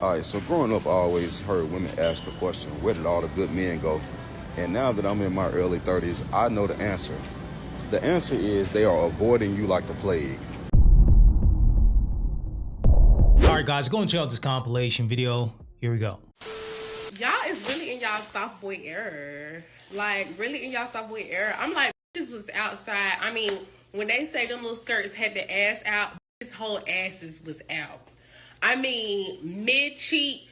All right, so growing up, I always heard women ask the question, where did all the good men go? And now that I'm in my early 30s, I know the answer. The answer is they are avoiding you like the plague. All right, guys, go and check out this compilation video. Here we go. Y'all is really in y'all soft boy era. Like, really in y'all soft boy era. I'm like, this was outside. I mean, when they say them little skirts had the ass out, this whole asses was out. I mean, mid-cheek,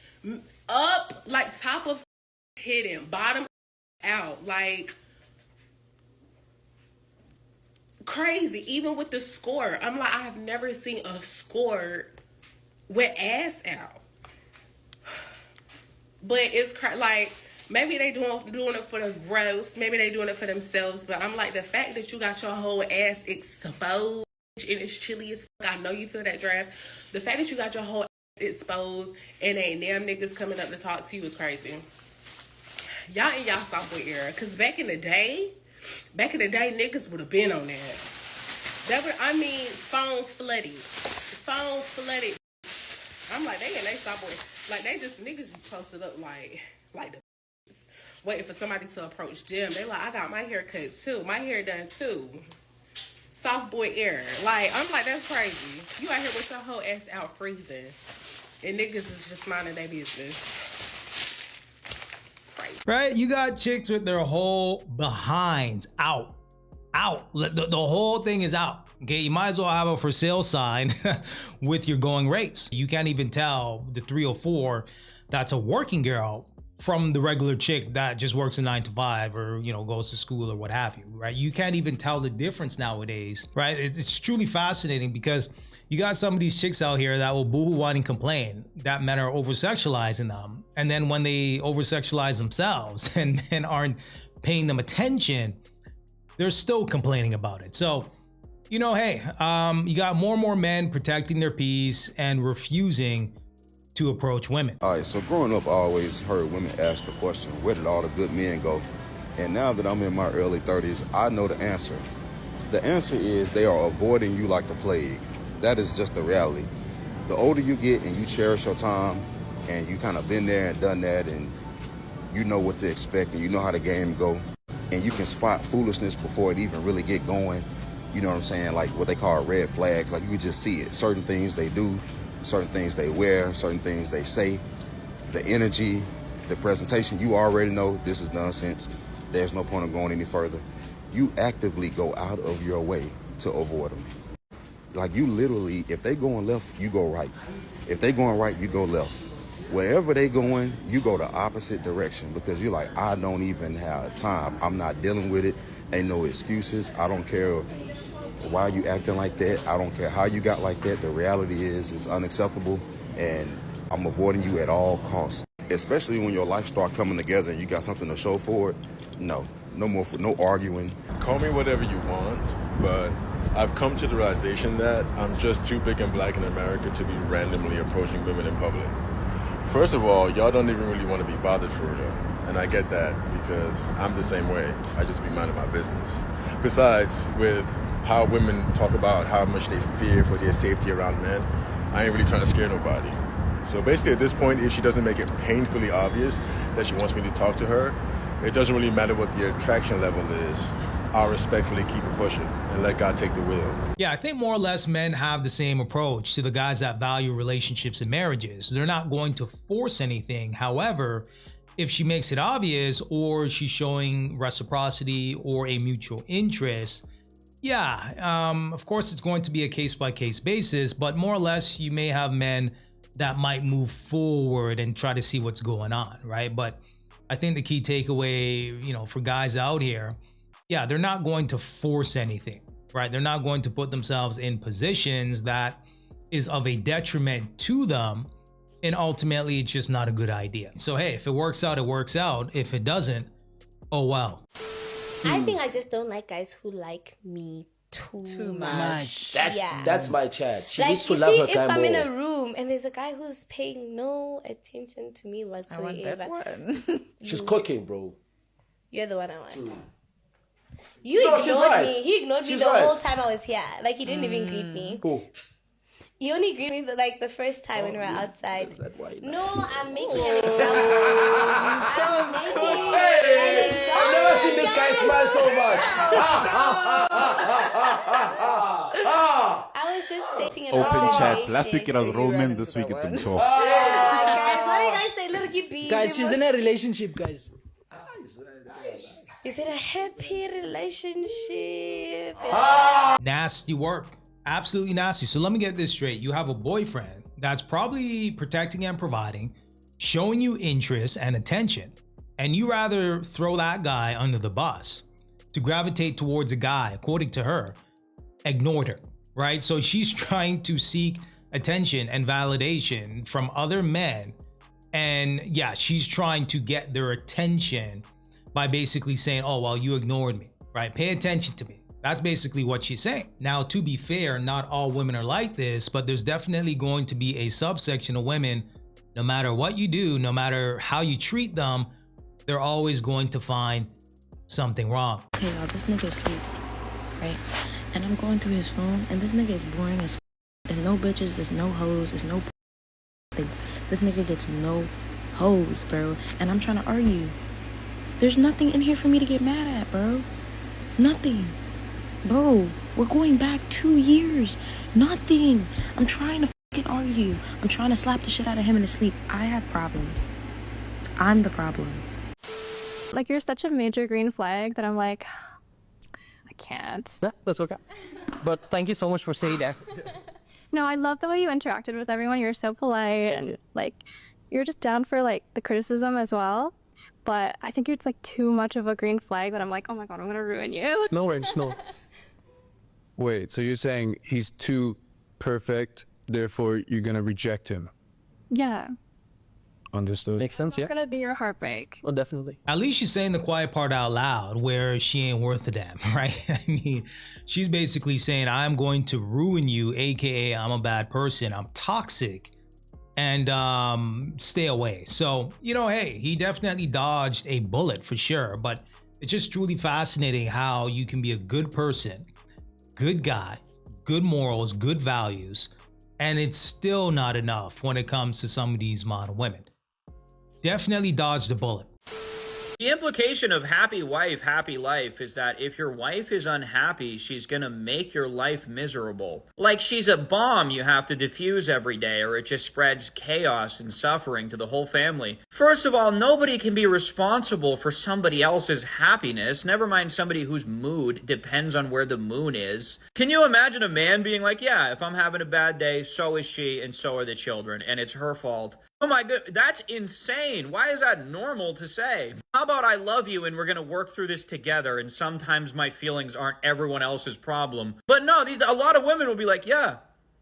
up, like top of hidden, bottom out, like crazy. Even with the skirt, I'm like, I have never seen a skirt with ass out. But it's like, maybe they doing it for the gross, maybe they doing it for themselves. But I'm like, the fact that you got your whole ass exposed and it's chilly as fuck. I know you feel that draft. The fact that you got your whole ass exposed and ain't damn niggas coming up to talk to you is crazy. Y'all in y'all software era. Cause back in the day, niggas would have been on that. That would, I mean, phone flooded. I'm like, they in they software. Like niggas just posted up like the waiting for somebody to approach them. They like, I got my hair cut too. My hair done too. Soft boy era. Like, I'm like, that's crazy. You out here with your whole ass out freezing. And niggas is just minding their business. Crazy. Right? You got chicks with their whole behinds out. The whole thing is out. Okay, you might as well have a for sale sign with your going rates. You can't even tell the 304 that's a working girl from the regular chick that just works a 9 to 5 or, you know, goes to school or what have you, right? You can't even tell the difference nowadays, right? It's truly fascinating because you got some of these chicks out here that will boohoo whine and complain that men are over-sexualizing them. And then when they over-sexualize themselves and aren't paying them attention, they're still complaining about it. So, you know, hey, you got more and more men protecting their peace and refusing to approach women. All right, so growing up, I always heard women ask the question, where did all the good men go? And now that I'm in my early 30s, I know the answer. The answer is they are avoiding you like the plague. That is just the reality. The older you get and you cherish your time and you kind of been there and done that and you know what to expect and you know how the game go and you can spot foolishness before it even really get going. You know what I'm saying? Like what they call red flags. Like you can just see it. Certain things they do, certain things they wear, certain things they say, the energy, the presentation, you already know this is nonsense. There's no point of going any further. You actively go out of your way to avoid them. Like you literally, if they going left, you go right. If they going right, you go left. Wherever they going, you go the opposite direction because you're like, I don't even have time. I'm not dealing with it. Ain't no excuses. I don't care why you acting like that. I don't care how you got like that. The reality is it's unacceptable and I'm avoiding you at all costs. Especially when your life start coming together and you got something to show for it. No arguing. Call me whatever you want, but I've come to the realization that I'm just too big and black in America to be randomly approaching women in public. First of all, y'all don't even really want to be bothered for real. And I get that because I'm the same way. I just be minding my business. Besides, with how women talk about how much they fear for their safety around men, I ain't really trying to scare nobody. So basically at this point, if she doesn't make it painfully obvious that she wants me to talk to her, it doesn't really matter what the attraction level is. I'll respectfully keep it pushing and let God take the wheel. Yeah, I think more or less men have the same approach to the guys that value relationships and marriages. They're not going to force anything. However, if she makes it obvious or she's showing reciprocity or a mutual interest, yeah, of course it's going to be a case-by-case basis, but more or less you may have men that might move forward and try to see what's going on, right? But I think the key takeaway, you know, for guys out here, yeah, they're not going to force anything, right? They're not going to put themselves in positions that is of a detriment to them. And ultimately, it's just not a good idea. So, hey, if it works out, it works out. If it doesn't, oh, well. I think I just don't like guys who like me too much. That's my chat. She like, needs to you love see, her if guy I'm more. in a room and there's a guy who's paying no attention to me whatsoever. I want that one. She's cooking, bro. You're the one I want. No, You ignored she's right. me. He ignored me She's the right. whole time I was here. Like, he didn't even greet me. Who? You only agree with like the first time when we're outside. Is that why? No, I'm making an example. I'm making an example. I've never seen this guy smile so much. I was just stating an Open chats. observation. Last week it was Roman, this week it's himself. Guys, what do you guys say? Little you bees. Guys, she's in a relationship, guys. Is it a happy relationship? Nasty work. Absolutely nasty. So let me get this straight. You have a boyfriend that's probably protecting and providing, showing you interest and attention, and you rather throw that guy under the bus to gravitate towards a guy, according to her, ignored her, right? So she's trying to seek attention and validation from other men. And yeah, she's trying to get their attention by basically saying, oh, well, you ignored me, right? Pay attention to me. That's basically what she's saying. Now, to be fair, not all women are like this, but there's definitely going to be a subsection of women, no matter what you do, no matter how you treat them, they're always going to find something wrong. Hey y'all, this nigga is sweet, right? And I'm going through his phone, and this nigga is boring as f. There's no bitches, there's no hoes, there's no thing. This nigga gets no hoes, bro. And I'm trying to argue. There's nothing in here for me to get mad at, bro. Nothing. Bro, we're going back 2 years. Nothing. I'm trying to fucking argue. I'm trying to slap the shit out of him in his sleep. I have problems. I'm the problem. Like, you're such a major green flag that I'm like, I can't. Yeah, that's okay. But thank you so much for saying that. No, I love the way you interacted with everyone. You're so polite and like, you're just down for like the criticism as well. But I think it's like too much of a green flag that I'm like, oh my God, I'm gonna ruin you. No worries, no. Wait, so you're saying he's too perfect, therefore you're gonna reject him? Yeah. Understood. Makes sense, yeah? It's gonna be your heartbreak. Oh, definitely. At least she's saying the quiet part out loud where she ain't worth a damn, right? I mean, she's basically saying, I'm going to ruin you, AKA I'm a bad person, I'm toxic, and stay away. So, you know, hey, he definitely dodged a bullet for sure, but it's just truly fascinating how you can be a good person, good guy, good morals, good values, and it's still not enough when it comes to some of these modern women. Definitely dodged the bullet. The implication of happy wife, happy life is that if your wife is unhappy, she's gonna make your life miserable. Like she's a bomb you have to defuse every day, or it just spreads chaos and suffering to the whole family. First of all, nobody can be responsible for somebody else's happiness, never mind somebody whose mood depends on where the moon is. Can you imagine a man being like, yeah, if I'm having a bad day, so is she and so are the children, and it's her fault? Oh my god, that's insane. Why is that normal to say? How about I love you and we're gonna work through this together, and sometimes my feelings aren't everyone else's problem. But no, a lot of women will be like, yeah,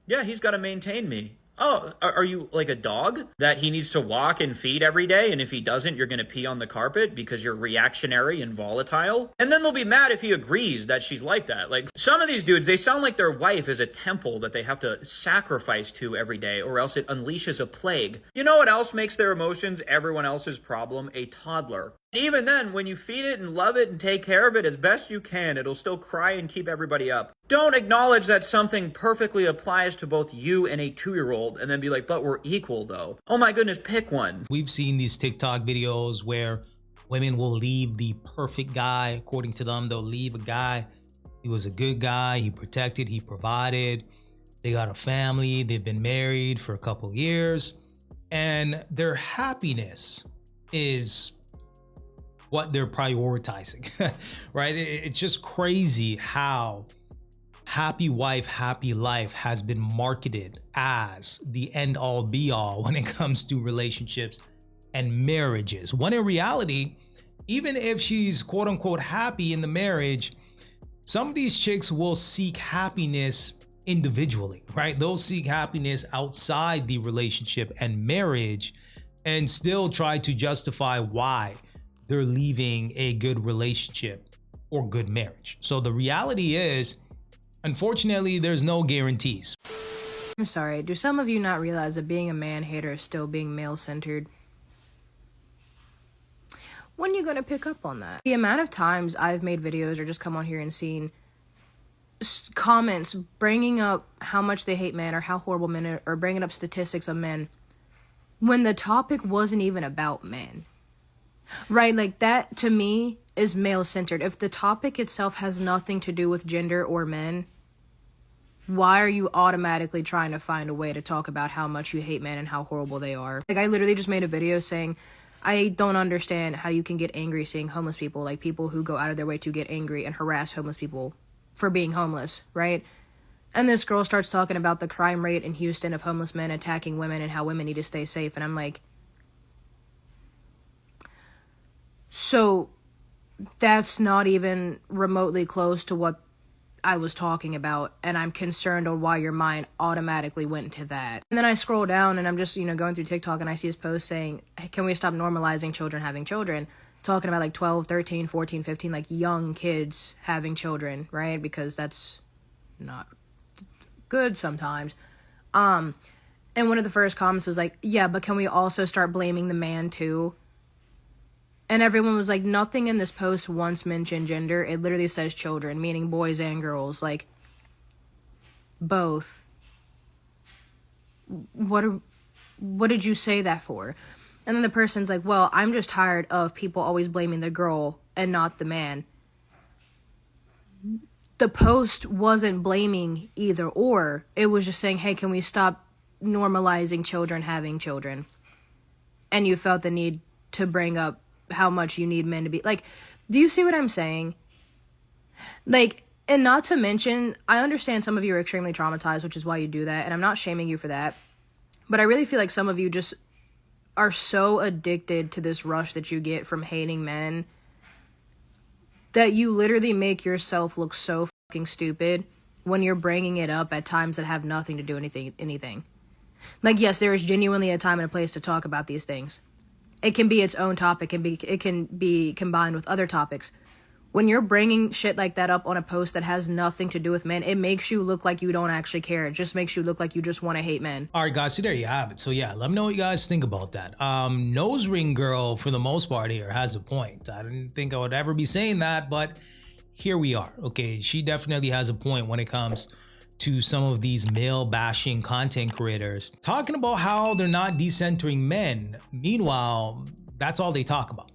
he's gotta maintain me. Oh, are you like a dog that he needs to walk and feed every day, and if he doesn't, you're gonna pee on the carpet because you're reactionary and volatile? And then they'll be mad if he agrees that she's like that. Like, some of these dudes, they sound like their wife is a temple that they have to sacrifice to every day, or else it unleashes a plague. You know what else makes their emotions everyone else's problem? A toddler. Even then, when you feed it and love it and take care of it as best you can, it'll still cry and keep everybody up. Don't acknowledge that something perfectly applies to both you and a 2-year-old and then be like, but we're equal though. Oh my goodness, pick one. We've seen these TikTok videos where women will leave the perfect guy. According to them, they'll leave a guy. He was a good guy. He protected, he provided. They got a family. They've been married for a couple years. And their happiness is what they're prioritizing, right? It's just crazy how happy wife, happy life has been marketed as the end all be all when it comes to relationships and marriages. When in reality, even if she's quote unquote happy in the marriage, some of these chicks will seek happiness individually, right? They'll seek happiness outside the relationship and marriage and still try to justify why they're leaving a good relationship or good marriage. So the reality is, unfortunately, there's no guarantees. I'm sorry, do some of you not realize that being a man hater is still being male-centered? When are you gonna pick up on that? The amount of times I've made videos or just come on here and seen comments bringing up how much they hate men or how horrible men are, or bringing up statistics of men when the topic wasn't even about men. Right? Like, that to me is male-centered. If the topic itself has nothing to do with gender or men, why are you automatically trying to find a way to talk about how much you hate men and how horrible they are? Like, I literally just made a video saying, I don't understand how you can get angry seeing homeless people, like people who go out of their way to get angry and harass homeless people for being homeless, right? And this girl starts talking about the crime rate in Houston of homeless men attacking women and how women need to stay safe. And I'm like, so that's not even remotely close to what I was talking about, and I'm concerned on why your mind automatically went to that. And then I scroll down and I'm just, going through TikTok and I see this post saying, hey, can we stop normalizing children having children? Talking about like 12, 13, 14, 15, like young kids having children, right? Because that's not good sometimes. And one of the first comments was like, yeah, but can we also start blaming the man too? And everyone was like, nothing in this post once mentioned gender. It literally says children, meaning boys and girls, like both. What did you say that for? And then the person's like, well, I'm just tired of people always blaming the girl and not the man. The post wasn't blaming either or. It was just saying, hey, can we stop normalizing children having children? And you felt the need to bring up how much you need men to be like, do you see what I'm saying? Like, and not to mention, I understand some of you are extremely traumatized, which is why you do that, and I'm not shaming you for that, but I really feel like some of you just are so addicted to this rush that you get from hating men that you literally make yourself look so fucking stupid when you're bringing it up at times that have nothing to do anything. Like, yes, there is genuinely a time and a place to talk about these things. It can be its own topic, it can be combined with other topics. When you're bringing shit like that up on a post that has nothing to do with men, it makes you look like you don't actually care. It just makes you look like you just want to hate men. All right, guys, so there you have it. So yeah, let me know what you guys think about that. Nose ring girl, for the most part here, has a point. I didn't think I would ever be saying that, but here we are. Okay, she definitely has a point when it comes to some of these male bashing content creators talking about how they're not decentering men. Meanwhile, that's all they talk about.